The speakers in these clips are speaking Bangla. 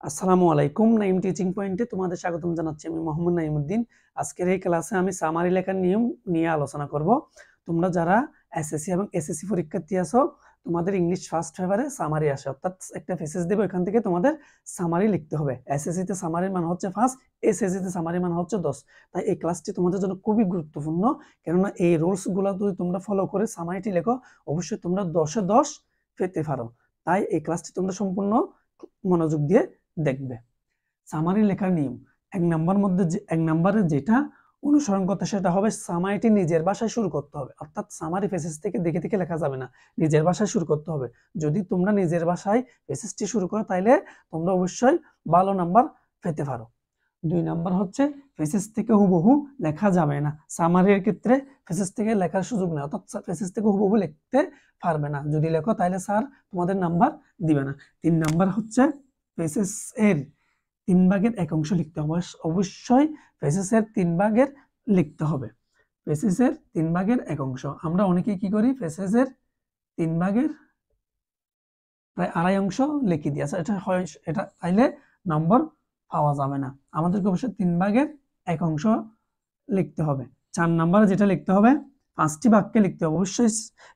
আসসালামু আলাইকুম। নাইম টিচিং পয়েন্টে তোমাদের স্বাগতম জানাচ্ছি। আমি মোহাম্মদ নাইমুদ্দিন। আজকের এই ক্লাসে আমি সামারি লেখার নিয়ম নিয়ে আলোচনা করব। তোমরা যারা এসএসসি এবং এসএসসি পরীক্ষার্থী আছো, তোমাদের ইংলিশ ফার্স্ট পেপারে সামারি আসে, অর্থাৎ একটা ফেসেস দেবো, এখান থেকে তোমাদের সামারি লিখতে হবে। এসএসসি তে সামারির মান হচ্ছে 5, এসএসসি তে সামারির মান হচ্ছে 10। তাই এই ক্লাসটি তোমাদের জন্য খুবই গুরুত্বপূর্ণ, কেননা এই রুলসগুলো যদি তোমরা ফলো করে সামারিটি লেখো, অবশ্যই তোমরা 10-এ 10 পেতে পারো। তাই এই ক্লাসটি তোমরা সম্পূর্ণ মনোযোগ দিয়ে দেখবে। সামারি লেখার নিয়ম, এক নম্বরে যেটা অনুসরণ করতে সেটা হবে সামারিটি নিজের ভাষায় শুরু করতে হবে, অর্থাৎ সামারি পেসেজ থেকে দেখে দেখে লেখা যাবে না, নিজের ভাষায় শুরু করতে হবে। যদি তোমরা নিজের ভাষায় পেসেজটি শুরু করো তাহলে তোমরা অবশ্যই ভালো নাম্বার পেতে পারো। 2 নাম্বার হচ্ছে পেসেজ থেকে হুবহু লেখা যাবে না। সামারির ক্ষেত্রে পেসেজ থেকে লেখার সুযোগ নেই, অর্থাৎ পেসেজ থেকে হুবহু লিখতে পারবে না। যদি লেখো তাহলে স্যার তোমাদের নাম্বার দিবে না। 3 নাম্বার হচ্ছে পেসেজ এর 3 ভাগের 1 অংশ লিখতে হবে। অবশ্যই পেসেজ এর 3 ভাগের লিখতে হবে। পেসেজ এর 3 ভাগের 1 অংশ। আমরা অনেকেই কি করি, পেসেজ এর 3 ভাগের প্রায় আড়াই অংশ লিখে দিই। আচ্ছা, এটা তাইলে নম্বর পাওয়া যাবে না। আমাদেরকে অবশ্যই 3 ভাগের 1 অংশ লিখতে হবে। 4 নাম্বারে যেটা লিখতে হবে, 5টি বাক্যে লিখতে হবে। অবশ্যই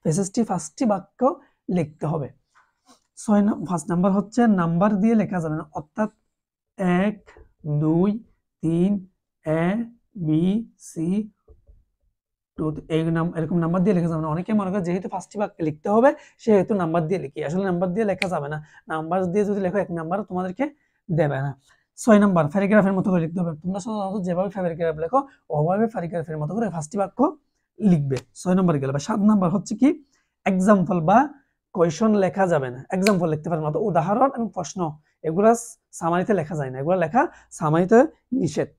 পেসেজটি 5টি বাক্য লিখতে হবে। 5 নাম্বার হচ্ছে নাম্বার দিয়ে লেখা যাবে না, অর্থাৎ 1, 2, 3, এ বি সি 2 এরকম নাম্বার দিয়ে লেখা যাবে না। অনেকে মনে করে যেহেতু 5টি বাক্যে লিখতে হবে সেহেতু নাম্বার দিয়ে লিখি, আসলে নাম্বার দিয়ে লেখা যাবে না। নাম্বার দিয়ে যদি লেখো 1 নাম্বার তোমাদেরকে দেবে না। 6 নাম্বার প্যারাগ্রাফের মতো করে লিখতে হবে। তোমরা সাধারণত যেভাবে প্যারাগ্রাফ লেখো ওভাবে প্যারাগ্রাফের মতো করে 5টি বাক্য লিখবে। 6 নাম্বার গেল। 7 নাম্বার হচ্ছে কি, এক্সাম্পল বা কোয়েশন লেখা যাবে না। এক্সাম্পল লিখতে পারবে না, উদাহরণ এবং প্রশ্ন এগুলা সামারিতে লেখা যায় না, এগুলো লেখা সামারিতে নিষেধ।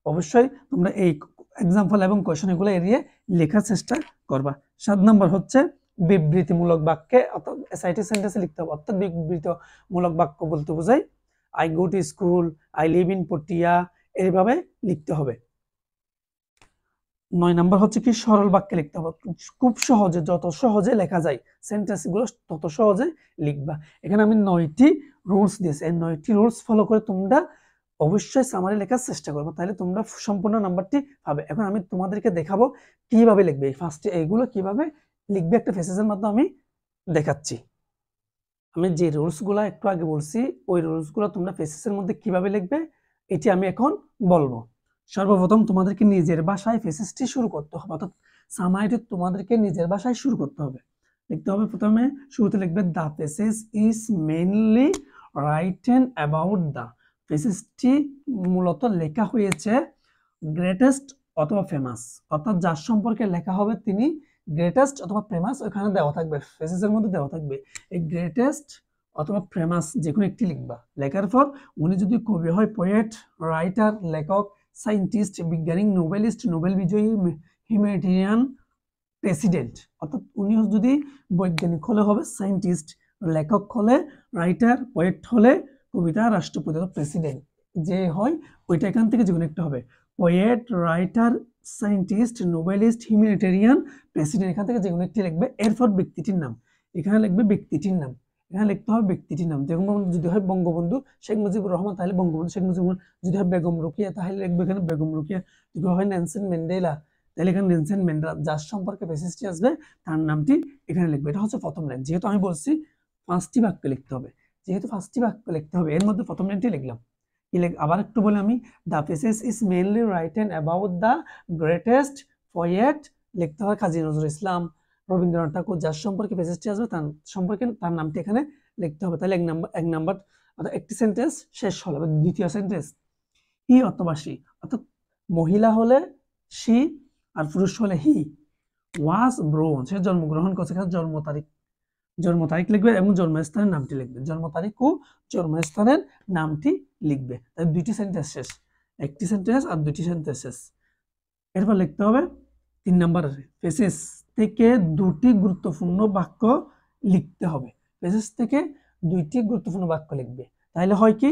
অবশ্যই তোমরা এই এক্সাম্পল এবং কোয়েশন এগুলো এড়িয়ে লেখার চেষ্টা করবা। 7 নাম্বার হচ্ছে বিবৃতিমূলক বাক্যে, অর্থাৎ এসআইটি সেন্টেন্সে লিখতে হবে। অর্থাৎ বিবৃতিমূলক বাক্য বলতে বোঝায় I go to school, I live in Patiya, এইভাবে লিখতে হবে। 9 নাম্বার হচ্ছে কি, সরল বাক্যে লিখতে হবে। খুব সহজে, যত সহজে লেখা যায় সেন্টেন্সগুলো তত সহজে লিখবা। এখানে আমি 9টি রুলস দিয়েছি, এই 9টি রুলস ফলো করে তোমরা অবশ্যই সামারি লেখার চেষ্টা করবে, তাহলে তোমরা সম্পূর্ণ নাম্বারটি পাবে। এখন আমি তোমাদেরকে দেখাবো কিভাবে লিখবে। ফার্স্টে এইগুলো কিভাবে লিখবে একটা পেসেজের মাধ্যমে আমি দেখাচ্ছি। আমি যে রুলসগুলো একটু আগে বলছি ওই রুলসগুলো তোমরা পেসেজের মধ্যে কিভাবে লিখবে এটি আমি এখন বলবো। সর্বপ্রথম তোমাদেরকে নিজের ভাষায় পেসেজটি শুরু করতে হবে, অর্থাৎ সামারিটি তোমাদেরকে নিজের ভাষায় শুরু করতে হবে। লিখতে হবে প্রথমে শুরুতে লিখবে the passage is mainly written about the. পেসেজটি মূলত লেখা হয়েছে গ্রেটেস্ট অথবা ফেমাস, অর্থাৎ যার সম্পর্কে লেখা হবে তিনি গ্রেটেস্ট অথবা ফেমাস ওখানে দেওয়া থাকবে, পেসেজের মধ্যে দেওয়া থাকবে। এই গ্রেটেস্ট অথবা ফেমাস যে কোনো একটি লিখবা। লেখার পর উনি যদি কবি হয়, পোয়েট, রাইটার, লেখক, সায়েন্টিস্ট, বিজ্ঞানী, নোবেলিস্ট, নোবেল বিজয়ী, হিউম্যানিটেরিয়ান, প্রেসিডেন্ট, অর্থাৎ উনিও যদি বৈজ্ঞানিক হলে হবে সায়েন্টিস্ট, লেখক হলে রাইটার, পোয়েট হলে কবিতা, রাষ্ট্রপতি, প্রেসিডেন্ট যে হয় ওইটা এখান থেকে যে কোনো একটা হবে। Poet, writer, scientist, noblest, humanitarian, president, এখান থেকে যে কোনো একটি লিখবে। এরপর ব্যক্তিটির নাম, এখানে লিখবে ব্যক্তিটির নাম, এখানে লিখতে হবে ব্যক্তিটির নাম। যেমন যদি হয় বঙ্গবন্ধু শেখ মুজিবুর রহমান তাহলে বঙ্গবন্ধু শেখ মুজিবুর, যদি হয় বেগম রোকেয়া তাহলে লিখবে এখানে বেগম রোকেয়া, যদি হয় নেলসন ম্যান্ডেলা তাহলে এখানে নেলসন ম্যান্ডেলা। যার সম্পর্কে পেসেজটি আসবে তার নামটি এখানে লিখবে। এটা হচ্ছে প্রথম লাইন। যেহেতু আমি বলছি 5টি বাক্য লিখতে হবে, যেহেতু 5টি বাক্য লিখতে হবে এর মধ্যে প্রথম লাইনটি লিখলাম। আবার একটু বলে আমি, the passage is mainly written about the greatest poet, লিখতে হয় কাজী নজরুল ইসলাম, রবীন্দ্রনাথ ঠাকুর। যার সম্পর্কে পেসেজটি আসবে তার সম্পর্কে তার নামটি এখানে লিখতে হবে। তাহলে এক নাম্বার অর্থাৎ একটি সেন্টেন্স শেষ হলো। দ্বিতীয় সেন্টেন্স, হি অথবা সি, অর্থাৎ মহিলা হলে সি আর পুরুষ হলে হি। ওয়াজ ব্রোন, সে জন্মগ্রহণ করছে, জন্ম তারিখ লিখবে এবং জন্মস্থানের নামটি লিখবে। জন্ম তারিখ ও জন্মস্থানের নামটি লিখবে। তাই 2টি সেন্টেন্স শেষ, একটি সেন্টেন্স আর 2টি সেন্টেন্স শেষ। এরপর লিখতে হবে 3 নম্বরে পেসেজ থেকে 2টি গুরুত্বপূর্ণ বাক্য লিখতে হবে। পেসেজ থেকে 2টি গুরুত্বপূর্ণ বাক্য লিখবে। তাহলে হয় কি,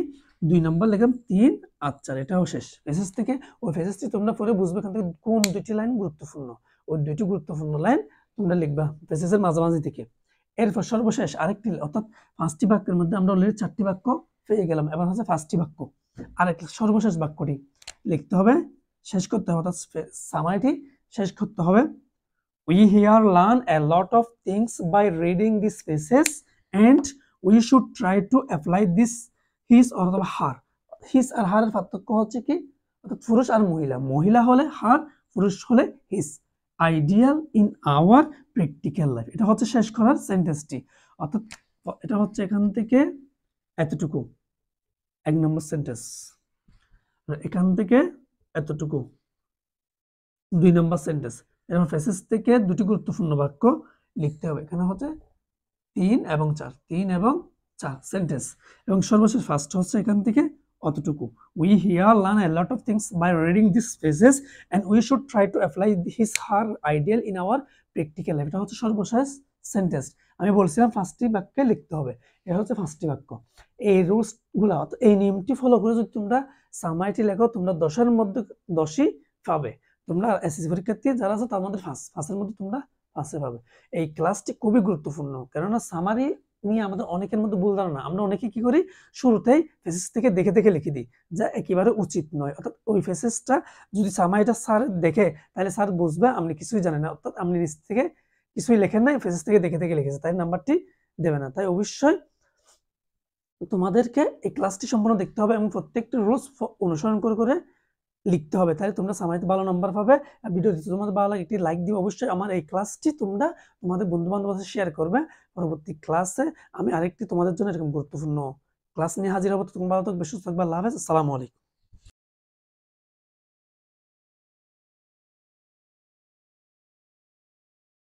2 নম্বর লিখলাম, 3 আর 4 এটাও শেষ। পেসেজ থেকে ওই পেসেজটি তোমরা পরে বুঝবে এখান থেকে কোন 2টি লাইন গুরুত্বপূর্ণ, ওই 2টি গুরুত্বপূর্ণ লাইন তোমরা লিখবা পেসেজের মাঝামাঝি থেকে। এরপর সর্বশেষ আরেকটি, অর্থাৎ 5টি বাক্যের মধ্যে আমরা অলরেডি 4টি বাক্য পেয়ে গেলাম। এবার হচ্ছে ফার্স্টটি বাক্য, আর একটা সর্বশেষ বাক্যটি লিখতে হবে, শেষ করতে হবে, অর্থাৎ সামারিটি শেষ করতে হবে। We here learn a lot of things by reading these phrases and we should try to apply this his অথবা her। his আর her এর পার্থক্য হচ্ছে কি, অর্থাৎ পুরুষ আর মহিলা, মহিলা হলে her, পুরুষ হলে his, ideal in our practical life। এটা হচ্ছে শেষ করার সেন্টেন্সটি, অর্থাৎ এটা হচ্ছে এখান থেকে এতটুকু 1 নম্বর সেন্টেন্স, এখান থেকে এতটুকু 2 নম্বর সেন্টেন্স। এরপর ফ্রেজেস থেকে দুটি গুরুত্বপূর্ণ বাক্য লিখতে হবে, এখানে হচ্ছে 3 এবং 4 সেন্টেন্স। এবং সর্বশেষ ফার্স্ট হচ্ছে এখান থেকে অতটুকু, we here learn a lot of things by reading these phrases and we should try to apply his her ideal in our practical life। এটা হচ্ছে সর্বশেষ সেন্টেন্স। আমি বলছিলাম ফার্স্টটি বাক্যে লিখতে হবে, এটা হচ্ছে ফার্স্টটি বাক্য। এই রুলস গুলা, এই নিয়মটি ফলো করে যদি তোমরা সামারিটি লেখো, তোমরা 10-এর মধ্যে 10ই পাবে। তোমরা এসএসসি পরীক্ষার্থী যারা আছে তার মধ্যে ফার্স্টের মধ্যে তোমরা পাসে পাবে। এই ক্লাসটি খুবই গুরুত্বপূর্ণ, কেননা সামারি নিয়ে আমাদের অনেকের মধ্যে ভুল ধারণা। আমরা অনেকে কি করি, শুরুতেই ফেসেস থেকে দেখে দেখে লিখে দিই, যা একেবারে উচিত নয়। অর্থাৎ ওই ফেসেসটা যদি সামারিটা স্যার দেখে, তাহলে স্যার বুঝবে আপনি কিছুই জানেন না, অর্থাৎ আপনি নিজ থেকে কিছুই লেখেন নাই, ফেসেস থেকে দেখে দেখে লিখেছে, তাই নাম্বারটি দেবে না। তাই অবশ্যই তোমাদেরকে এই ক্লাসটি সম্পূর্ণ দেখতে হবে এবং প্রত্যেকটি রুলস অনুসরণ করে করে লিখতে হবে, তাহলে তোমরা সামারিতে ভালো নাম্বার পাবে। আর ভিডিওটি তোমাদের ভালো লাগে একটি লাইক দিবে। অবশ্যই আমার এই ক্লাসটি তোমরা তোমাদের বন্ধু বান্ধবের সাথে শেয়ার করবে। পরবর্তী ক্লাসে আমি আরেকটি তোমাদের জন্য এরকম গুরুত্বপূর্ণ ক্লাস নিয়ে হাজির হবো। তোমরা ভালো থাকবে, সুস্থ থাকবে। আল্লাহ হাফেজ, আসসালামু আলাইকুম।